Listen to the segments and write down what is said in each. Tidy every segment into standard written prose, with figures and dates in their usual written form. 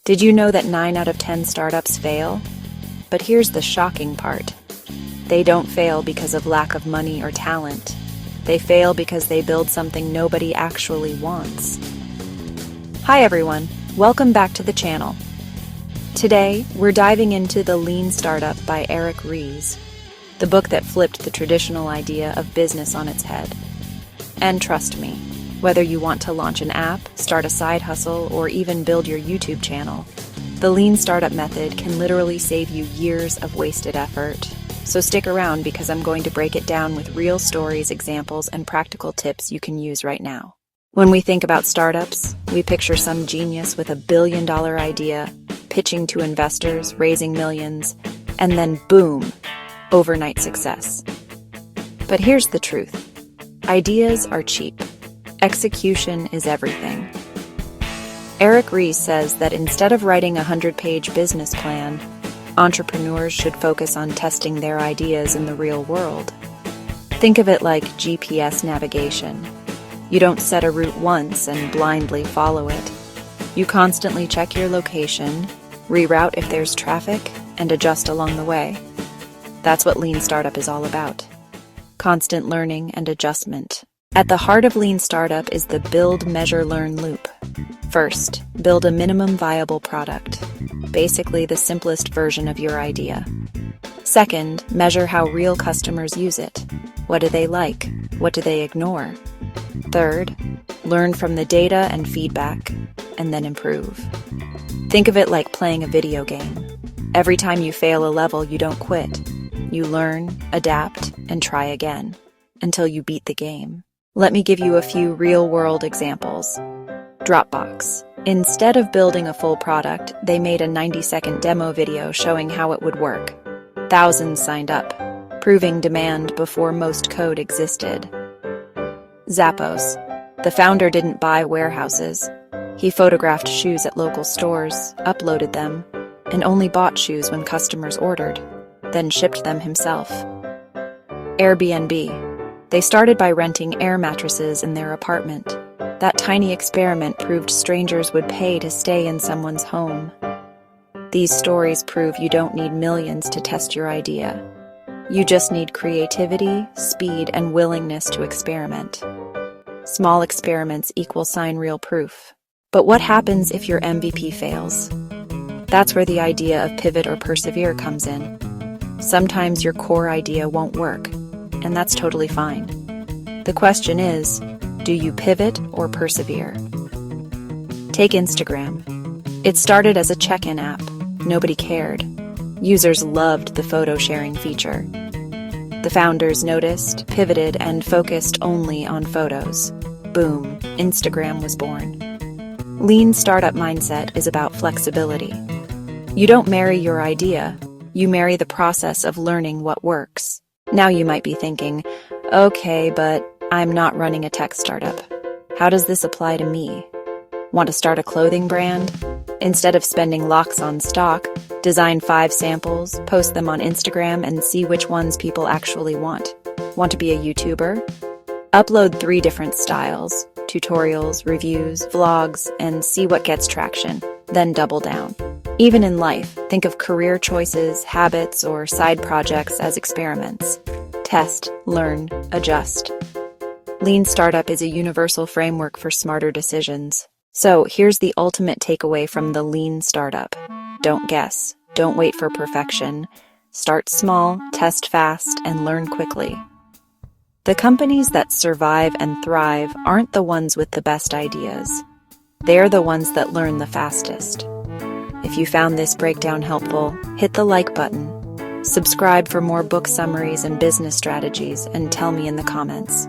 Did you know that 9 out of 10 startups fail? But here's the shocking part. They don't fail because of lack of money or talent. They fail because they build something nobody actually wants. Hi everyone, welcome back to the channel. Today, we're diving into The Lean Startup by Eric Ries, the book that flipped the traditional idea of business on its head. And trust me, whether you want to launch an app, start a side hustle, or even build your YouTube channel, the Lean Startup method can literally save you years of wasted effort. So stick around because I'm going to break it down with real stories, examples, and practical tips you can use right now. When we think about startups, we picture some genius with a billion-dollar idea, pitching to investors, raising millions, and then boom, overnight success. But here's the truth. Ideas are cheap. Execution is everything. Eric Ries says that instead of writing a 100-page business plan, entrepreneurs should focus on testing their ideas in the real world. Think of it like GPS navigation. You don't set a route once and blindly follow it. You constantly check your location, reroute if there's traffic, and adjust along the way. That's what Lean Startup is all about. Constant learning and adjustment. At the heart of Lean Startup is the build, measure, learn loop. First, build a minimum viable product, basically the simplest version of your idea. Second, measure how real customers use it. What do they like? What do they ignore? Third, learn from the data and feedback, and then improve. Think of it like playing a video game. Every time you fail a level, you don't quit. You learn, adapt, and try again, until you beat the game. Let me give you a few real-world examples. Dropbox. Instead of building a full product, they made a 90-second demo video showing how it would work. Thousands signed up, proving demand before most code existed. Zappos. The founder didn't buy warehouses. He photographed shoes at local stores, uploaded them, and only bought shoes when customers ordered, then shipped them himself. Airbnb. They started by renting air mattresses in their apartment. That tiny experiment proved strangers would pay to stay in someone's home. These stories prove you don't need millions to test your idea. You just need creativity, speed, and willingness to experiment. Small experiments equal real proof. But what happens if your MVP fails? That's where the idea of pivot or persevere comes in. Sometimes your core idea won't work, and that's totally fine. The question is, do you pivot or persevere? Take Instagram. It started as a check-in app. Nobody cared. Users loved the photo sharing feature. The founders noticed, pivoted, and focused only on photos. Boom, Instagram was born. Lean Startup mindset is about flexibility. You don't marry your idea, you marry the process of learning what works. Now you might be thinking, okay, but I'm not running a tech startup. How does this apply to me? Want to start a clothing brand? Instead of spending lakhs on stock, design 5 samples, post them on Instagram, and see which ones people actually want. Want to be a YouTuber? Upload 3 different styles, tutorials, reviews, vlogs, and see what gets traction. Then double down. Even in life, think of career choices, habits, or side projects as experiments. Test, learn, adjust. Lean Startup is a universal framework for smarter decisions. So here's the ultimate takeaway from the Lean Startup. Don't guess. Don't wait for perfection. Start small, test fast, and learn quickly. The companies that survive and thrive aren't the ones with the best ideas. They're the ones that learn the fastest. If you found this breakdown helpful, hit the like button. Subscribe for more book summaries and business strategies, and tell me in the comments.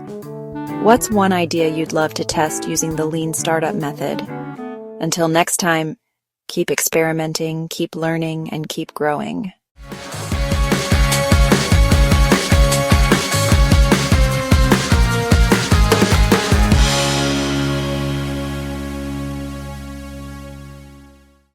What's one idea you'd love to test using the Lean Startup method? Until next time, keep experimenting, keep learning, and keep growing.